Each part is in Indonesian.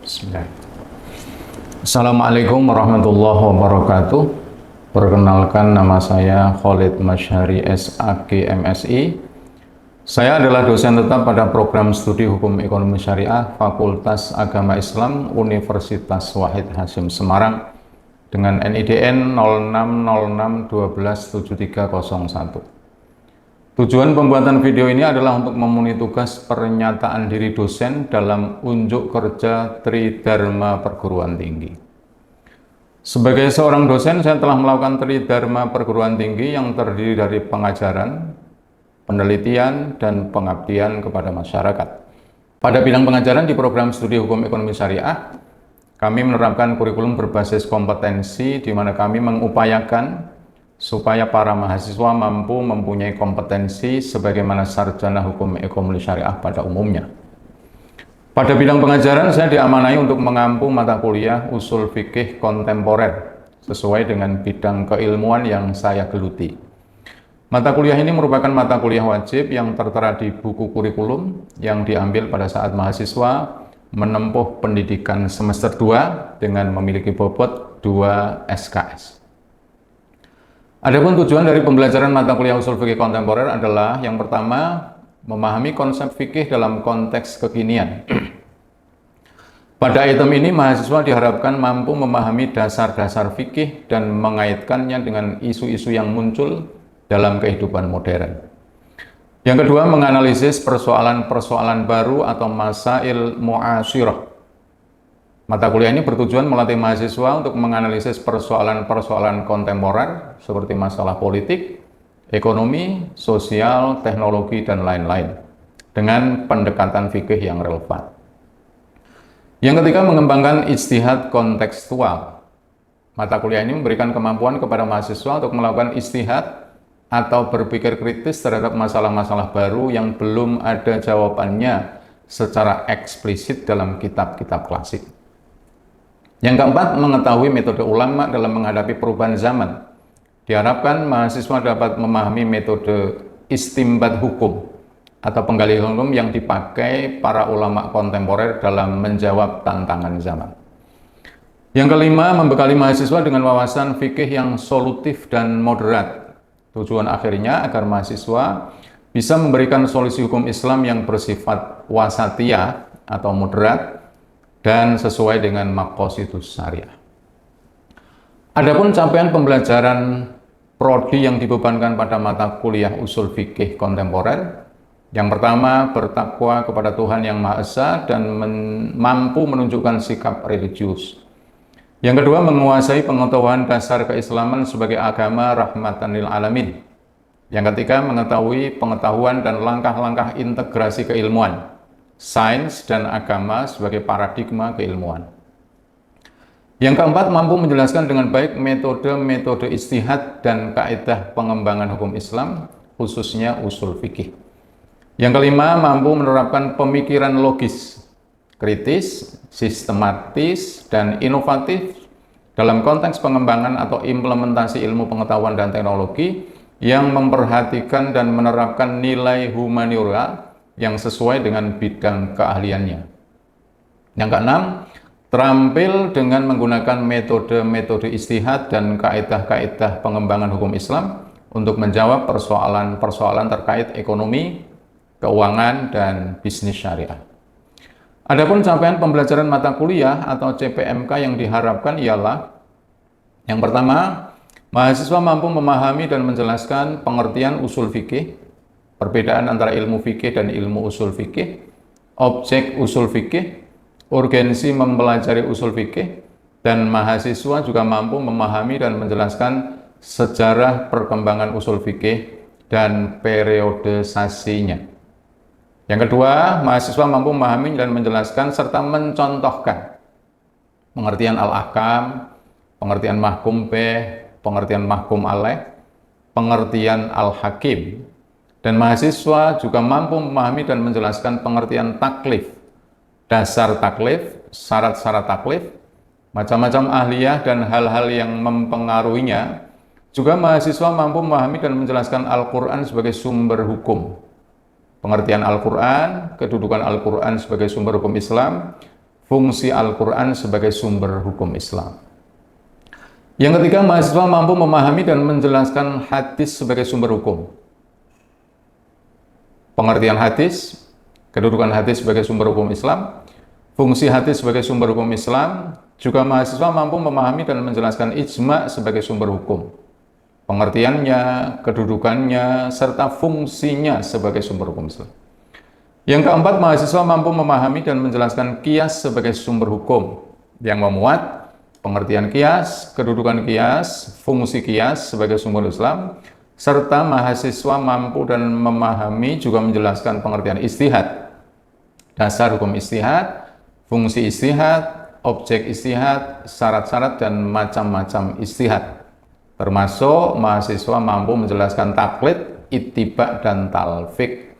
Bismillah. Assalamualaikum warahmatullahi wabarakatuh. Perkenalkan, nama saya Khalid Masyari SAG MSI. Saya adalah dosen tetap pada program studi Hukum Ekonomi Syariah Fakultas Agama Islam Universitas Wahid Hasyim Semarang dengan NIDN 0606127301. Tujuan pembuatan video ini adalah untuk memenuhi tugas pernyataan diri dosen dalam unjuk kerja Tridharma Perguruan Tinggi. Sebagai seorang dosen, saya telah melakukan Tridharma Perguruan Tinggi yang terdiri dari pengajaran, penelitian, dan pengabdian kepada masyarakat. Pada bidang pengajaran di program studi Hukum Ekonomi Syariah, kami menerapkan kurikulum berbasis kompetensi di mana kami mengupayakan supaya para mahasiswa mampu mempunyai kompetensi sebagaimana sarjana hukum ekonomi syariah pada umumnya. Pada bidang pengajaran, saya diamanai untuk mengampu mata kuliah usul fikih kontemporer sesuai dengan bidang keilmuan yang saya geluti. Mata kuliah ini merupakan mata kuliah wajib yang tertera di buku kurikulum yang diambil pada saat mahasiswa menempuh pendidikan semester 2 dengan memiliki bobot 2 SKS. Adapun tujuan dari pembelajaran mata kuliah usul fikih kontemporer adalah yang pertama, memahami konsep fikih dalam konteks kekinian. Pada item ini, mahasiswa diharapkan mampu memahami dasar-dasar fikih dan mengaitkannya dengan isu-isu yang muncul dalam kehidupan modern. Yang kedua, menganalisis persoalan-persoalan baru atau masail mu'asyirah. Mata kuliah ini bertujuan melatih mahasiswa untuk menganalisis persoalan-persoalan kontemporer seperti masalah politik, ekonomi, sosial, teknologi, dan lain-lain dengan pendekatan fikih yang relevan. Yang ketiga, mengembangkan ijtihad kontekstual. Mata kuliah ini memberikan kemampuan kepada mahasiswa untuk melakukan ijtihad atau berpikir kritis terhadap masalah-masalah baru yang belum ada jawabannya secara eksplisit dalam kitab-kitab klasik. Yang keempat, mengetahui metode ulama dalam menghadapi perubahan zaman. Diharapkan mahasiswa dapat memahami metode istimbat hukum atau penggalian hukum yang dipakai para ulama kontemporer dalam menjawab tantangan zaman. Yang kelima, membekali mahasiswa dengan wawasan fikih yang solutif dan moderat. Tujuan akhirnya agar mahasiswa bisa memberikan solusi hukum Islam yang bersifat wasatiyah atau moderat dan sesuai dengan maqasidus syariah. Adapun capaian pembelajaran prodi yang dibebankan pada mata kuliah usul fikih kontemporer, yang pertama, bertakwa kepada Tuhan Yang Maha Esa dan mampu menunjukkan sikap religius. Yang kedua, menguasai pengetahuan dasar keislaman sebagai agama rahmatan lil alamin. Yang ketiga, mengetahui pengetahuan dan langkah-langkah integrasi keilmuan, sains dan agama sebagai paradigma keilmuan. Yang keempat, mampu menjelaskan dengan baik metode-metode ijtihad dan kaidah pengembangan hukum Islam, khususnya usul fikih. Yang kelima, mampu menerapkan pemikiran logis, kritis, sistematis, dan inovatif dalam konteks pengembangan atau implementasi ilmu pengetahuan dan teknologi yang memperhatikan dan menerapkan nilai humaniora yang sesuai dengan bidang keahliannya. Yang keenam, terampil dengan menggunakan metode-metode ijtihad dan kaidah-kaidah pengembangan hukum Islam untuk menjawab persoalan-persoalan terkait ekonomi, keuangan, dan bisnis syariah. Adapun capaian pembelajaran mata kuliah atau CPMK yang diharapkan ialah yang pertama, mahasiswa mampu memahami dan menjelaskan pengertian usul fikih, perbedaan antara ilmu fikih dan ilmu usul fikih, objek usul fikih, urgensi mempelajari usul fikih, dan mahasiswa juga mampu memahami dan menjelaskan sejarah perkembangan usul fikih dan periodisasinya. Yang kedua, mahasiswa mampu memahami dan menjelaskan serta mencontohkan pengertian al-ahkam, pengertian mahkum bih, pengertian mahkum alaih, pengertian al-hakim. Dan mahasiswa juga mampu memahami dan menjelaskan pengertian taklif, dasar taklif, syarat-syarat taklif, macam-macam ahliyah dan hal-hal yang mempengaruhinya. Juga mahasiswa mampu memahami dan menjelaskan Al-Quran sebagai sumber hukum, pengertian Al-Quran, kedudukan Al-Quran sebagai sumber hukum Islam, fungsi Al-Quran sebagai sumber hukum Islam. Yang ketiga, mahasiswa mampu memahami dan menjelaskan hadis sebagai sumber hukum. Pengertian hadis, kedudukan hadis sebagai sumber hukum Islam, fungsi hadis sebagai sumber hukum Islam, juga mahasiswa mampu memahami dan menjelaskan ijma sebagai sumber hukum. Pengertiannya, kedudukannya, serta fungsinya sebagai sumber hukum Islam. Yang keempat, mahasiswa mampu memahami dan menjelaskan qiyas sebagai sumber hukum yang memuat pengertian qiyas, kedudukan qiyas, fungsi qiyas sebagai sumber Islam, serta mahasiswa mampu dan memahami juga menjelaskan pengertian ijtihad, dasar hukum ijtihad, fungsi ijtihad, objek ijtihad, syarat-syarat dan macam-macam ijtihad. Termasuk mahasiswa mampu menjelaskan taklid, ittiba dan talfiq.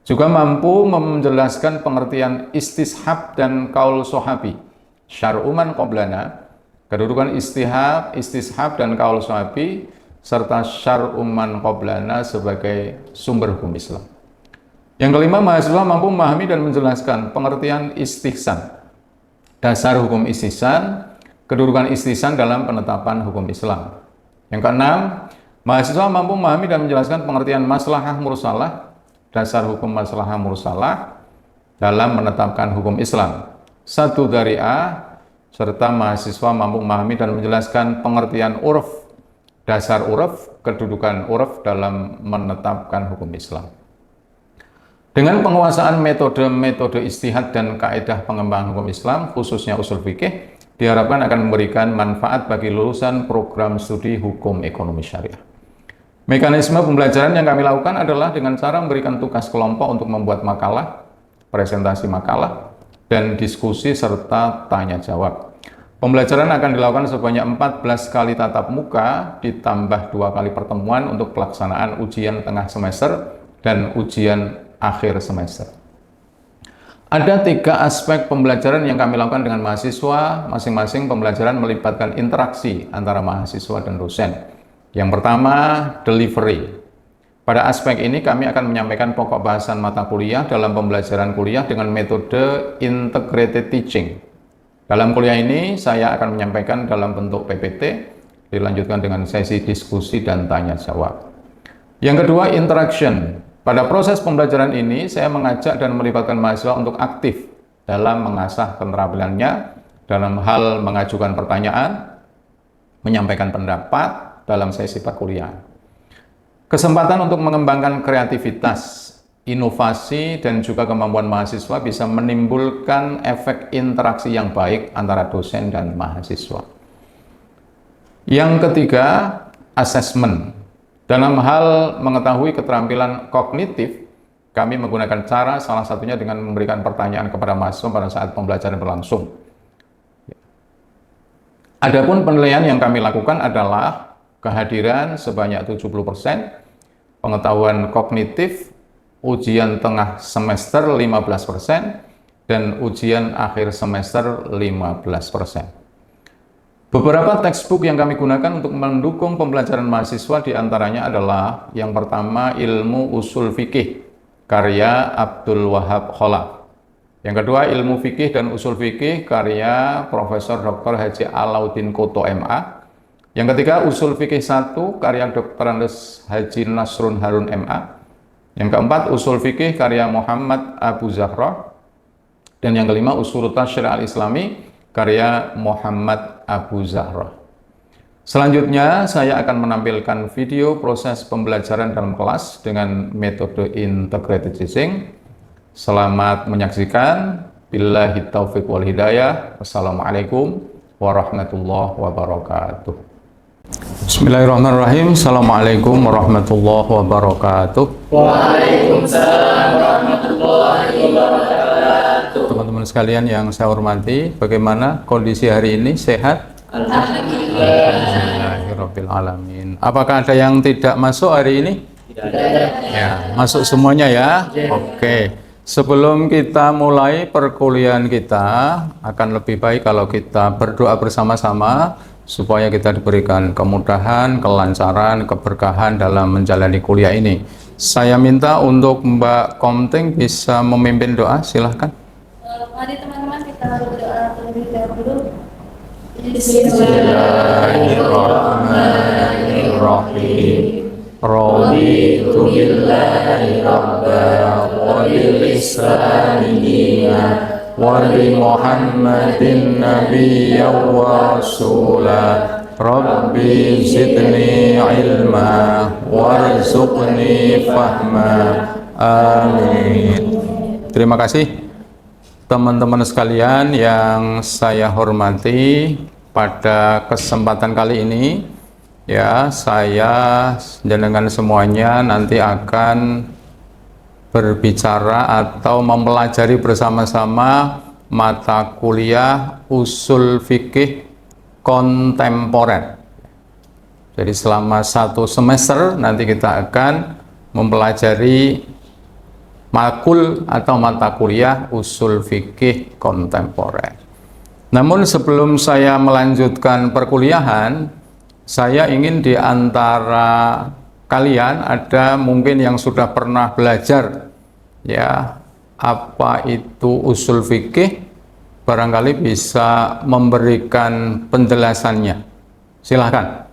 Juga mampu menjelaskan pengertian istishab dan qaul sahabi, syar'uman qoblana, kedudukan istishab dan qaul sahabi, serta syar'uman qoblana sebagai sumber hukum Islam. Yang kelima, mahasiswa mampu memahami dan menjelaskan pengertian istihsan, dasar hukum istihsan, kedudukan istihsan dalam penetapan hukum Islam. Yang keenam, mahasiswa mampu memahami dan menjelaskan pengertian maslahah mursalah, dasar hukum maslahah mursalah dalam menetapkan hukum Islam. Satu dari A, serta mahasiswa mampu memahami dan menjelaskan pengertian uruf, dasar uruf, kedudukan uruf dalam menetapkan hukum Islam. Dengan penguasaan metode-metode ijtihad dan kaidah pengembangan hukum Islam, khususnya usul fikih, diharapkan akan memberikan manfaat bagi lulusan program studi hukum ekonomi syariah. Mekanisme pembelajaran yang kami lakukan adalah dengan cara memberikan tugas kelompok untuk membuat makalah, presentasi makalah, dan diskusi serta tanya jawab. Pembelajaran akan dilakukan sebanyak 14 kali tatap muka ditambah 2 kali pertemuan untuk pelaksanaan ujian tengah semester dan ujian akhir semester. Ada 3 aspek pembelajaran yang kami lakukan dengan mahasiswa. Masing-masing pembelajaran melibatkan interaksi antara mahasiswa dan dosen. Yang pertama, delivery. Pada aspek ini kami akan menyampaikan pokok bahasan mata kuliah dalam pembelajaran kuliah dengan metode integrated teaching. Dalam kuliah ini saya akan menyampaikan dalam bentuk PPT, dilanjutkan dengan sesi diskusi dan tanya jawab. Yang kedua, interaction. Pada proses pembelajaran ini saya mengajak dan melibatkan mahasiswa untuk aktif dalam mengasah keterampilannya dalam hal mengajukan pertanyaan, menyampaikan pendapat dalam sesi perkuliahan. Kesempatan untuk mengembangkan kreativitas, inovasi, dan juga kemampuan mahasiswa bisa menimbulkan efek interaksi yang baik antara dosen dan mahasiswa. Yang ketiga, assessment. Dalam hal mengetahui keterampilan kognitif, kami menggunakan cara salah satunya dengan memberikan pertanyaan kepada mahasiswa pada saat pembelajaran berlangsung. Adapun penilaian yang kami lakukan adalah kehadiran sebanyak 70%, pengetahuan kognitif, ujian tengah semester 15%, dan ujian akhir semester 15%. Beberapa textbook yang kami gunakan untuk mendukung pembelajaran mahasiswa diantaranya adalah yang pertama, Ilmu Usul Fikih, karya Abdul Wahab Kholaf. Yang kedua, Ilmu Fikih dan Usul Fikih, karya Profesor Dr. Haji Alauddin Koto MA. Yang ketiga, Usul Fikih 1, karya Dr. Andes Haji Nasrun Harun MA. Yang keempat, Usul Fikih, karya Muhammad Abu Zahra. Dan yang kelima, Usul Tafsir Al-Islami, karya Muhammad Abu Zahra. Selanjutnya, saya akan menampilkan video proses pembelajaran dalam kelas dengan metode integrated teaching. Selamat menyaksikan. Billahi taufiq wal hidayah. Wassalamualaikum warahmatullahi wabarakatuh. Bismillahirrahmanirrahim. Assalamualaikum warahmatullahi wabarakatuh. Waalaikumsalam warahmatullahi wabarakatuh. Teman-teman sekalian yang saya hormati, bagaimana kondisi hari ini? Sehat? Alhamdulillahirrahmanirrahim. Apakah ada yang tidak masuk hari ini? Tidak ada. Ya, masuk semuanya ya? Oke. Sebelum kita mulai perkuliahan kita, akan lebih baik kalau kita berdoa bersama-sama supaya kita diberikan kemudahan, kelancaran, keberkahan dalam menjalani kuliah ini. Saya minta untuk Mbak Komting bisa memimpin doa, silahkan. Mari teman-teman kita berdoa terlebih dahulu. Bismillahirrahmanirrahim. Raditu billahi rabba wa bil islami dinan wa bi Muhammadin nabiyyan wa rasula. Rabbi zidni ilma warzuqni fahma. Amin. Terima kasih teman-teman sekalian yang saya hormati. Pada kesempatan kali ini ya, saya dengan semuanya nanti akan berbicara atau mempelajari bersama-sama mata kuliah usul fikih kontemporer. Jadi selama 1 semester nanti kita akan mempelajari makul atau mata kuliah usul fikih kontemporer. Namun sebelum saya melanjutkan perkuliahan, saya ingin di antara kalian ada mungkin yang sudah pernah belajar ya apa itu usul fikih, barangkali bisa memberikan penjelasannya. Silahkan.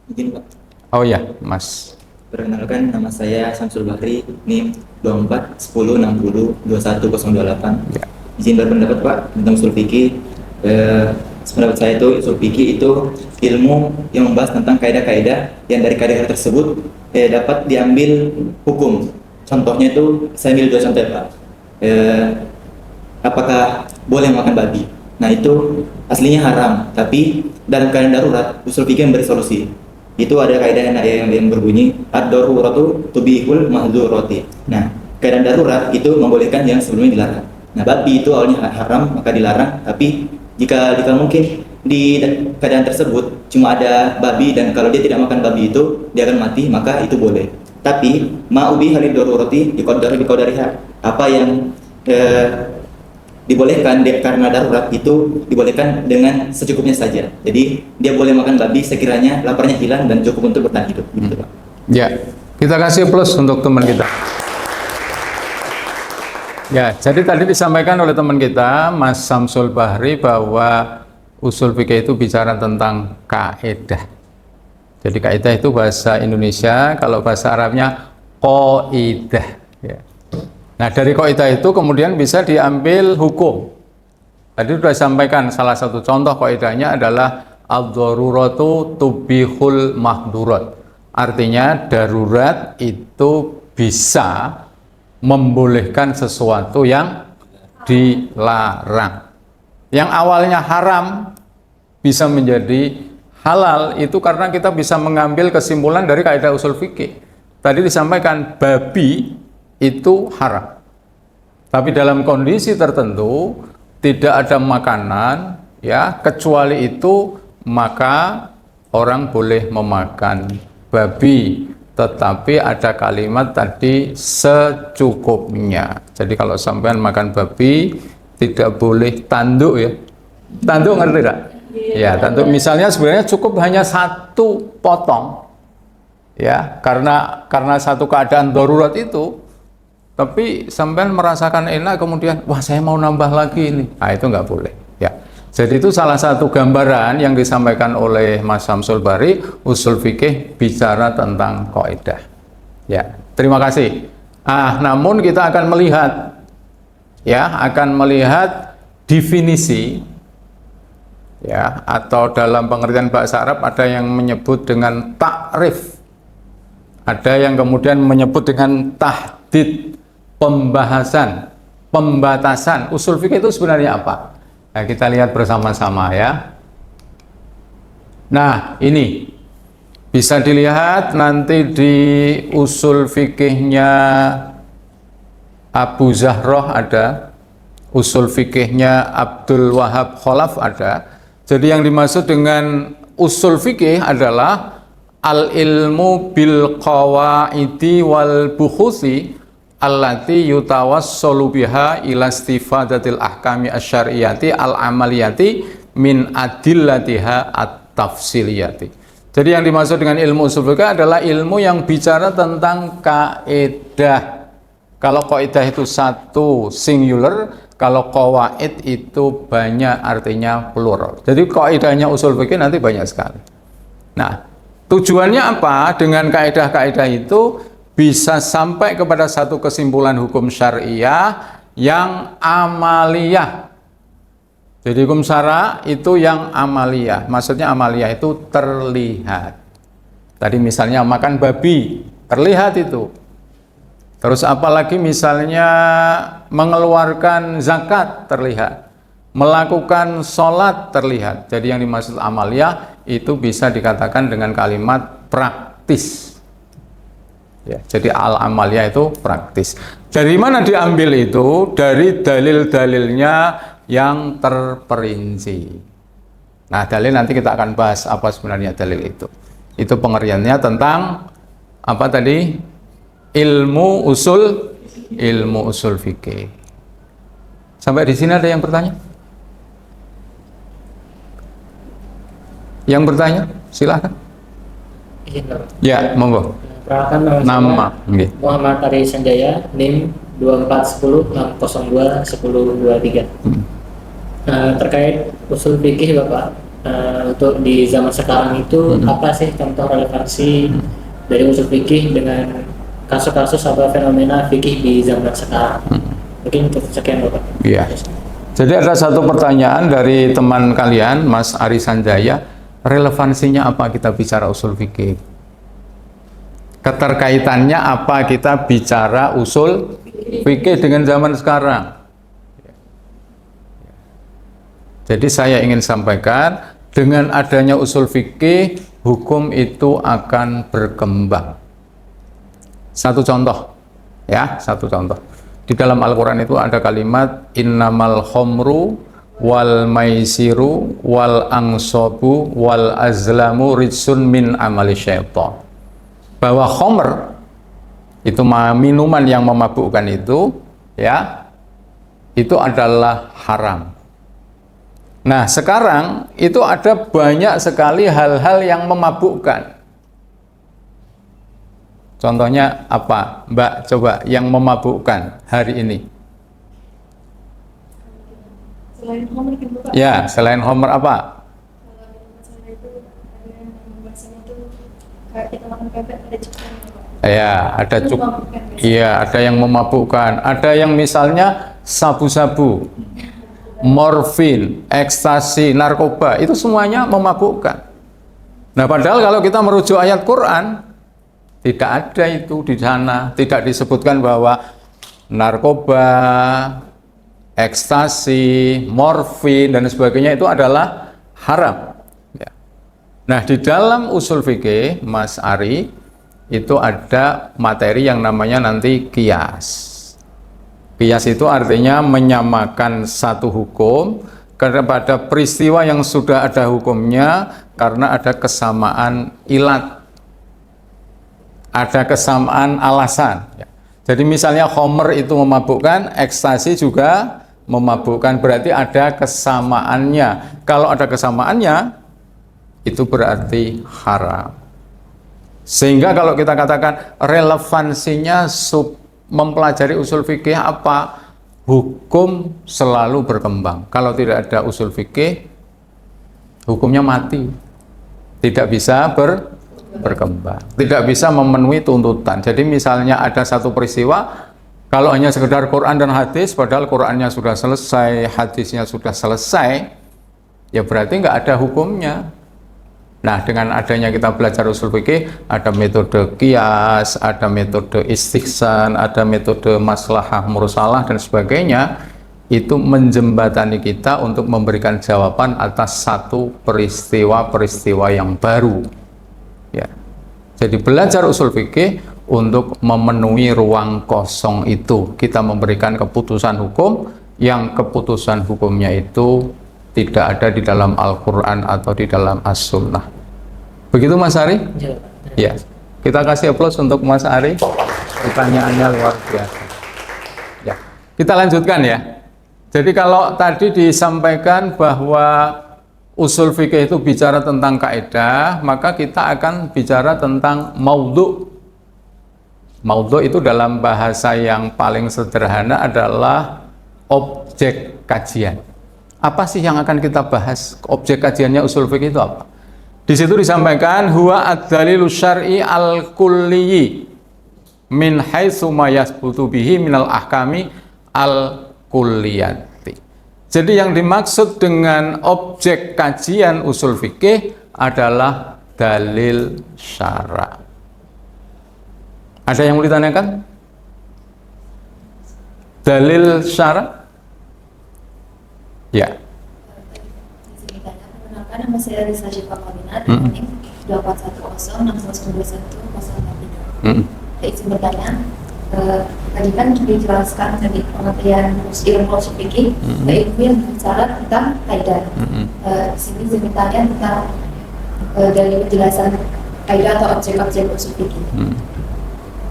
Mungkin Pak. Oh ya, Mas. Perkenalkan, nama saya Samsul Bahri, NIM 24 10 60 21 028. Ya. Izin berpendapat Pak tentang usul fikih. Pendapat saya itu usul fikih itu ilmu yang membahas tentang kaidah-kaidah yang dari kaidah tersebut dapat diambil hukum. Contohnya itu saya ambil 2 contoh Pak. Apakah boleh makan babi? Nah itu aslinya haram, tapi dalam keadaan darurat usul fikih memberi solusi. Itu ada kaidah yang berbunyi ad-daruratu tubihul mahdzurati. Nah, keadaan darurat itu membolehkan yang sebelumnya dilarang. Nah, babi itu awalnya haram maka dilarang, tapi jika mungkin di keadaan tersebut cuma ada babi dan kalau dia tidak makan babi itu dia akan mati, maka itu boleh. Tapi ma'ubi halid darurati biqadariha. Apa yang dibolehkan karena darurat itu dibolehkan dengan secukupnya saja. Jadi dia boleh makan babi sekiranya laparnya hilang dan cukup untuk bertahan hidup. Gitu, Pak. Ya, kita kasih plus untuk teman kita. Ya, jadi tadi disampaikan oleh teman kita, Mas Samsul Bahri, bahwa usul fikih itu bicara tentang kaidah. Jadi kaidah itu bahasa Indonesia, kalau bahasa Arabnya qaidah. Ya. Nah, dari kaidah itu kemudian bisa diambil hukum. Tadi sudah disampaikan salah satu contoh kaidahnya adalah ad-daruratu tubihul mahdurat. Artinya darurat itu bisa membolehkan sesuatu yang dilarang. Yang awalnya haram bisa menjadi halal itu karena kita bisa mengambil kesimpulan dari kaidah usul fikih. Tadi disampaikan babi itu haram. Tapi dalam kondisi tertentu tidak ada makanan ya kecuali itu, maka orang boleh memakan babi, tetapi ada kalimat tadi secukupnya. Jadi kalau sampean makan babi tidak boleh tanduk ya. Tanduk ngerti tidak? Ya, tanduk misalnya sebenarnya cukup hanya 1 potong. Ya, karena satu keadaan darurat itu, tapi sampean merasakan enak kemudian wah saya mau nambah lagi ini. Nah, itu nggak boleh. Ya. Jadi itu salah satu gambaran yang disampaikan oleh Mas Samsul Bahri, usul fikih bicara tentang kaidah. Ya, terima kasih. Namun kita akan melihat definisi ya, atau dalam pengertian bahasa Arab ada yang menyebut dengan takrif. Ada yang kemudian menyebut dengan tahdid, pembahasan, pembatasan. Usul fikih itu sebenarnya apa? Nah, kita lihat bersama-sama ya. Nah, ini bisa dilihat nanti di usul fikihnya Abu Zahroh ada, usul fikihnya Abdul Wahab Khalaf ada. Jadi yang dimaksud dengan usul fikih adalah al-ilmu bil qawaidi wal bukhusi allati yutawassalu biha ila istifadatil ahkami asyariyati al-amaliyati min adillatiha at-tafsiliyati. Jadi yang dimaksud dengan ilmu usul fikih adalah ilmu yang bicara tentang kaidah Kalau kaidah itu satu singular, kalau qawaid itu banyak artinya plural. Jadi kaidahnya usul fikih nanti banyak sekali. Nah, tujuannya apa? Dengan kaidah-kaidah itu bisa sampai kepada satu kesimpulan hukum syariah yang amaliyah. Jadi hukum syara itu yang amaliyah. Maksudnya amaliyah itu terlihat. Tadi misalnya makan babi, terlihat itu. Terus apalagi misalnya mengeluarkan zakat, terlihat. Melakukan sholat, terlihat. Jadi yang dimaksud amaliyah itu bisa dikatakan dengan kalimat praktis. Ya, jadi al-amaliyah itu praktis. Dari mana diambil itu? Dari dalil-dalilnya yang terperinci. Nah, dalil nanti kita akan bahas apa sebenarnya dalil itu. Itu pengertiannya tentang apa tadi? Ilmu usul fikih. Sampai di sini ada yang bertanya? Yang bertanya, silakan. Ya, monggo. Perkenalkan Nama, nggih. Muhammad Ari Sanjaya, NIM 2410 terkait usul fikih Bapak, untuk di zaman sekarang itu apa sih contoh relevansi dari usul fikih dengan kasus-kasus atau fenomena fikih di zaman sekarang? Mungkin cukup sekian Bapak. Iya. Jadi ada satu pertanyaan dari teman kalian, Mas Ari Sanjaya, relevansinya apa kita bicara usul fikih? Keterkaitannya apa kita bicara usul fikih dengan zaman sekarang? Jadi saya ingin sampaikan, dengan adanya usul fikih, hukum itu akan berkembang. Satu contoh, ya, satu contoh. Di dalam Al-Quran itu ada kalimat innamal khomru wal maisiru wal angsobu wal azlamu rijsun min amali syaitan. Bahwa khomer itu minuman yang memabukkan itu, ya, itu adalah haram. Nah, sekarang itu ada banyak sekali hal-hal yang memabukkan. Contohnya apa, Mbak? Coba yang memabukkan hari ini. Selain homer gitu Pak. Ya, selain homer apa? Kalau di tempat saya itu ada yang bahasanya itu kayak kita makan bebek ada cukup Pak. Ya, ada Itu cukup. memabukkan, guys. Iya, ada yang memabukkan. Ada yang misalnya sabu-sabu, morfin, ekstasi, narkoba, itu semuanya memabukkan. Nah, padahal kalau kita merujuk ayat Quran, tidak ada itu di sana, tidak disebutkan bahwa narkoba, ekstasi, morfin dan sebagainya itu adalah haram. Ya. Nah, di dalam usul fikih, Mas Ari, itu ada materi yang namanya nanti qiyas. Qiyas itu artinya menyamakan satu hukum kepada peristiwa yang sudah ada hukumnya karena ada kesamaan ilat, ada kesamaan alasan. Jadi misalnya khamr itu memabukkan, ekstasi juga memabukkan, berarti ada kesamaannya. Kalau ada kesamaannya, itu berarti haram. Sehingga kalau kita katakan relevansinya mempelajari usul fikih apa? Hukum selalu berkembang. Kalau tidak ada usul fikih, hukumnya mati. Tidak bisa berkembang. Tidak bisa memenuhi tuntutan. Jadi misalnya ada satu peristiwa, kalau hanya sekedar Quran dan hadis, padahal Qurannya sudah selesai, hadisnya sudah selesai, ya berarti nggak ada hukumnya. Nah, dengan adanya kita belajar usul fikih, ada metode qiyas, ada metode istihsan, ada metode maslahah mursalah dan sebagainya, itu menjembatani kita untuk memberikan jawaban atas satu peristiwa-peristiwa yang baru. Ya. Jadi belajar usul fikih untuk memenuhi ruang kosong itu. Kita memberikan keputusan hukum yang keputusan hukumnya itu tidak ada di dalam Al-Quran atau di dalam As-Sunnah. Begitu Mas Ari? Ya. Kita kasih aplaus untuk Mas Ari. Pertanyaannya luar biasa. Ya. Kita lanjutkan ya. Jadi kalau tadi disampaikan bahwa usul fikih itu bicara tentang kaidah, maka kita akan bicara tentang maudhu. Maudhu itu dalam bahasa yang paling sederhana adalah objek kajian. Apa sih yang akan kita bahas? Objek kajiannya usul fikih itu apa? Di situ disampaikan huwa ad-dalilu syar'i al-kulliyi min haitsu ma yasbutu bihi minal ahkami al-kulliyati. Jadi yang dimaksud dengan objek kajian usul fikih adalah dalil syara'. Ada yang mau ditanyakan? Dalil syara'? Ya. Menggunakan mesin realisasi Pembangunan rekening 2410619103. Izin bertanya, tadi kan dijelaskan tadi pengertian ilmu usul fikih, ilmu yang bicara tentang kaidah. Di sini izin bertanya tentang dari penjelasan kaidah atau objek-objek usul fikih.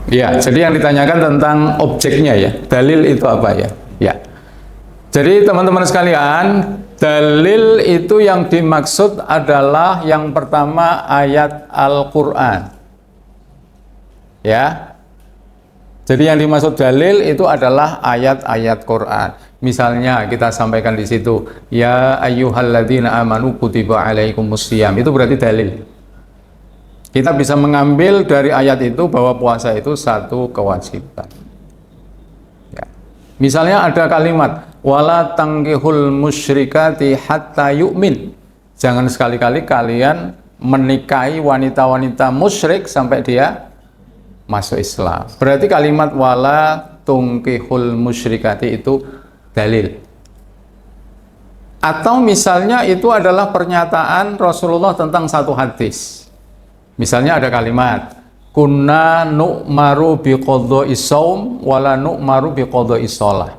Ya, jadi yang ditanyakan tentang objeknya ya. Dalil itu apa ya? Ya. Jadi teman-teman sekalian, dalil itu yang dimaksud adalah yang pertama ayat Al-Qur'an. Ya. Jadi yang dimaksud dalil itu adalah ayat-ayat Quran. Misalnya kita sampaikan di situ, ya ayyuhalladzina amanu kutiba alaikumusiyam. Itu berarti dalil. Kita bisa mengambil dari ayat itu bahwa puasa itu satu kewajiban. Ya. Misalnya ada kalimat wala tangkihul musyrikati hatta yu'min. Jangan sekali-kali kalian menikahi wanita-wanita musyrik sampai dia masuk Islam. Berarti kalimat wala tungkihul musyrikati itu dalil. Atau misalnya itu adalah pernyataan Rasulullah tentang satu hadis. Misalnya ada kalimat kunna nu'maru biqadha'i shaum wala nu'maru biqadha'i shalah.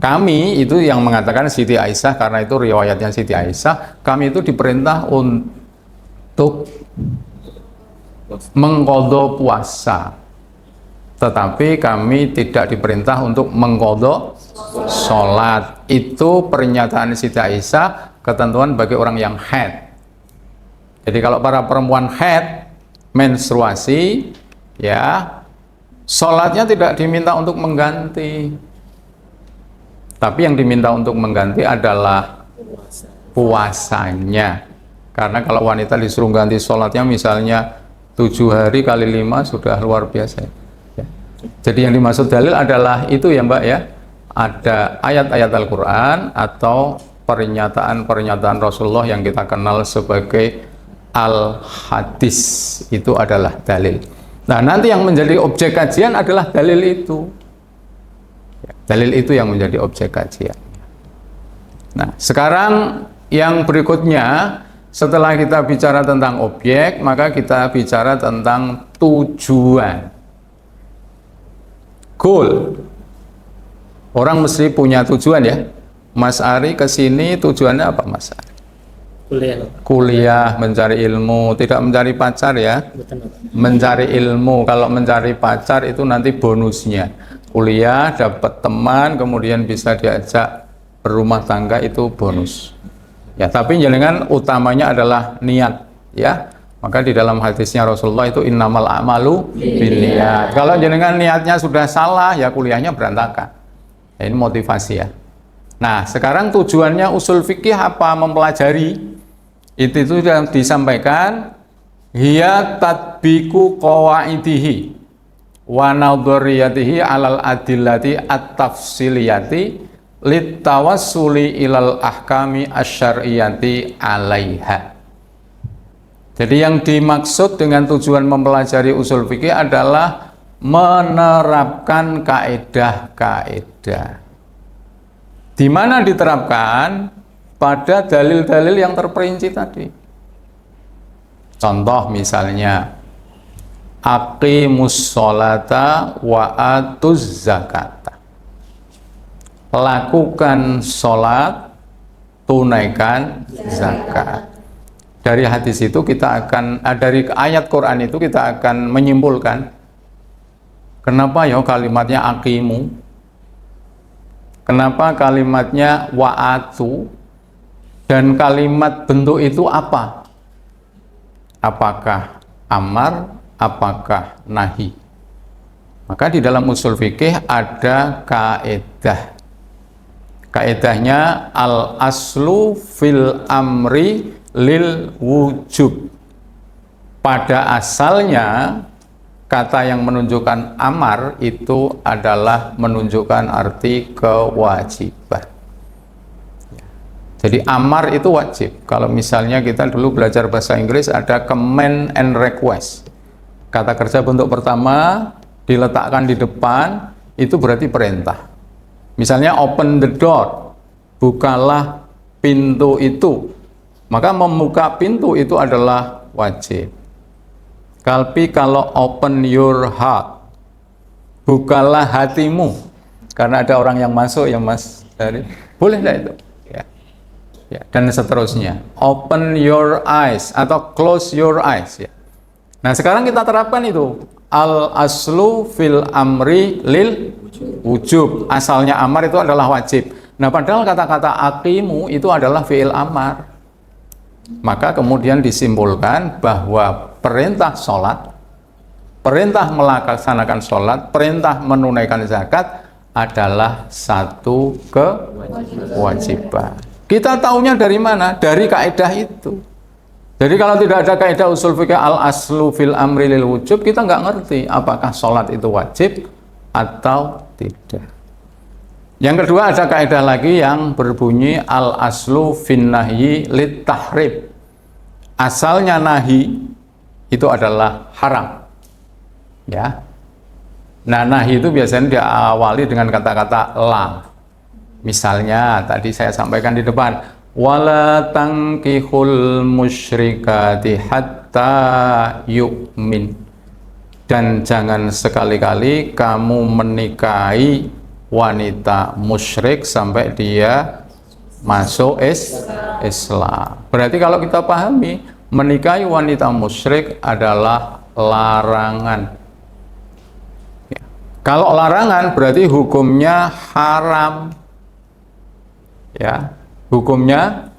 Kami itu yang mengatakan Siti Aisyah, karena itu riwayatnya Siti Aisyah, kami itu diperintah untuk mengqadha puasa, tetapi kami tidak diperintah untuk mengqadha sholat. Itu pernyataan Siti Aisyah, ketentuan bagi orang yang haid. Jadi kalau para perempuan haid, menstruasi, ya, sholatnya tidak diminta untuk mengganti, tapi yang diminta untuk mengganti adalah puasanya. Karena kalau wanita disuruh ganti sholatnya misalnya 7 hari kali 5 sudah luar biasa. Ya. Jadi yang dimaksud dalil adalah itu ya Mbak ya, ada ayat-ayat Al-Quran atau pernyataan-pernyataan Rasulullah yang kita kenal sebagai al-hadis, itu adalah dalil. Nah, nanti yang menjadi objek kajian adalah dalil itu. Dalil itu yang menjadi objek kajian. Nah, sekarang yang berikutnya, setelah kita bicara tentang objek, maka kita bicara tentang tujuan. Goal. Orang mesti punya tujuan ya. Mas Ari kesini tujuannya apa Mas Ari? Kuliah, mencari ilmu, tidak mencari pacar ya. Mencari ilmu. Kalau mencari pacar itu nanti bonusnya. Kuliah, dapat teman, kemudian bisa diajak berumah tangga, itu bonus. Ya, tapi jangan utamanya adalah niat, ya. Maka di dalam hadisnya Rasulullah itu innamal a'malu binniyat. Kalau jangan niatnya sudah salah, ya kuliahnya berantakan. Ya, ini motivasi ya. Nah, sekarang tujuannya usul fikih apa? Mempelajari. Itu sudah disampaikan, hiya tatbiqu qawaidihi wa nadhariyatihi alal adillati at-tafsiliyati litawassuli ilal ahkami asyariyati alaiha. Jadi yang dimaksud dengan tujuan mempelajari usul fikih adalah menerapkan kaedah-kaedah. Di mana diterapkan? Pada dalil-dalil yang terperinci tadi. Contoh misalnya, aqimus sholata wa atuz zakata. Lakukan sholat, tunaikan zakat. Dari hadis itu kita akan, dari ayat Quran itu kita akan menyimpulkan, kenapa ya kalimatnya aqimu, kenapa kalimatnya wa'atu, dan kalimat bentuk itu apa? Apakah amar, apakah nahi? Maka di dalam usul fikih ada kaedah. Kaedahnya al aslu fil amri lil wujub. Pada asalnya kata yang menunjukkan amar itu adalah menunjukkan arti kewajiban. Jadi amar itu wajib. Kalau misalnya kita dulu belajar bahasa Inggris ada command and request. Kata kerja bentuk pertama diletakkan di depan itu berarti perintah. Misalnya open the door, bukalah pintu itu. Maka membuka pintu itu adalah wajib. Tapi kalau open your heart, bukalah hatimu. Karena ada orang yang masuk ya Mas dari, boleh enggak itu? Ya, dan seterusnya. Open your eyes atau close your eyes ya. Nah, sekarang kita terapkan itu. Al aslu fil amri lil wujub. Asalnya amar itu adalah wajib. Nah, padahal kata-kata aqimu itu adalah fi'il amar. Maka kemudian disimpulkan bahwa perintah sholat, perintah melaksanakan sholat, perintah menunaikan zakat adalah satu kewajiban. Kita tahunya dari mana? Dari kaidah itu. Jadi kalau tidak ada kaidah usul fikih al aslu fil amri lil wujub, kita nggak ngerti apakah sholat itu wajib atau tidak. Yang kedua ada kaidah lagi yang berbunyi al aslu fin nahyi lit tahrim. Asalnya nahi itu adalah haram. Ya. Nah, nahi itu biasanya diawali dengan kata-kata la. Misalnya tadi saya sampaikan di depan, wala tankihul musyrikati hatta yu'min. Dan jangan sekali-kali kamu menikahi wanita musyrik sampai dia masuk Islam. Berarti kalau kita pahami, menikahi wanita musyrik adalah larangan. Ya. Kalau larangan berarti hukumnya haram. Ya, hukumnya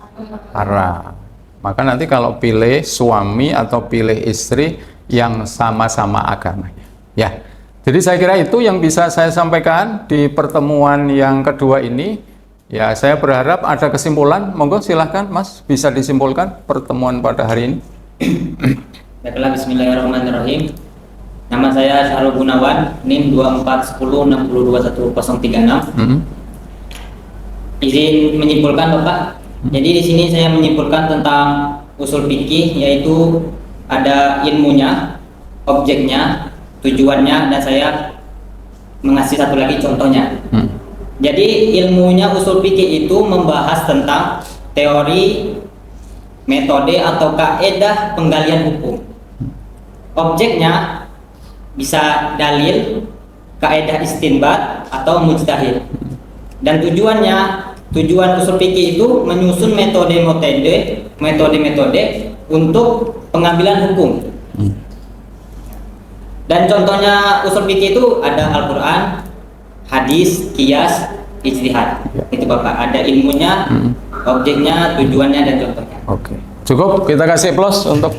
haram. Maka nanti kalau pilih suami atau pilih istri yang sama-sama agamanya. Ya. Jadi saya kira itu yang bisa saya sampaikan di pertemuan yang kedua ini. Ya, saya berharap ada kesimpulan. Monggo silahkan Mas, bisa disimpulkan pertemuan pada hari ini. Baiklah, bismillahirrahmanirrahim. Nama saya Syahrul Gunawan, NIM 2410621036. Izin menyimpulkan Bapak. Jadi di sini saya menyimpulkan tentang usul fikih, yaitu ada ilmunya, objeknya, tujuannya, dan saya mengasih satu lagi contohnya. Jadi ilmunya usul fikih itu membahas tentang teori, metode atau kaedah penggalian hukum. Objeknya bisa dalil, kaedah istinbat atau mujtahid. Dan tujuan usul fikih itu menyusun metode-metode untuk pengambilan hukum. Dan contohnya usul fikih itu ada Al-Quran, hadis, qiyas, ijtihad. Itu Bapak, ada ilmunya, objeknya, tujuannya, dan contohnya. Oke, cukup, kita kasih plus untuk.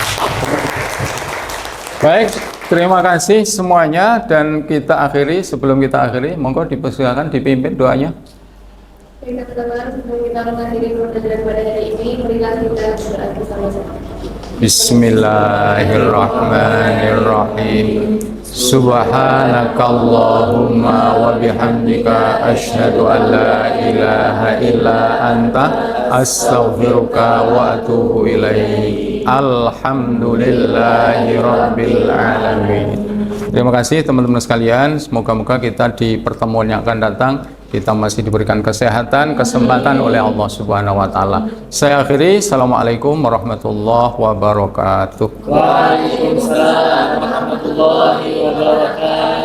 Baik, terima kasih semuanya, dan kita akhiri. Sebelum kita akhiri, monggo dipersilakan dipimpin doanya. Kita sebelum kita mengakhiri pelajaran pada hari ini, marilah kita berdoa bersama-sama. Bismillahirrahmanirrahim. Subhanakallahumma wa bihamdika asyhadu an la ilaha illa anta astaghfiruka wa atubu ilaik. Alhamdulillahi rabbil alamin. Terima kasih teman-teman sekalian. Semoga-moga kita di pertemuan yang akan datang kita masih diberikan kesehatan, kesempatan oleh Allah Subhanahu wa taala. Saya akhiri. Assalamualaikum warahmatullahi wabarakatuh. Waalaikumsalam warahmatullahi wabarakatuh.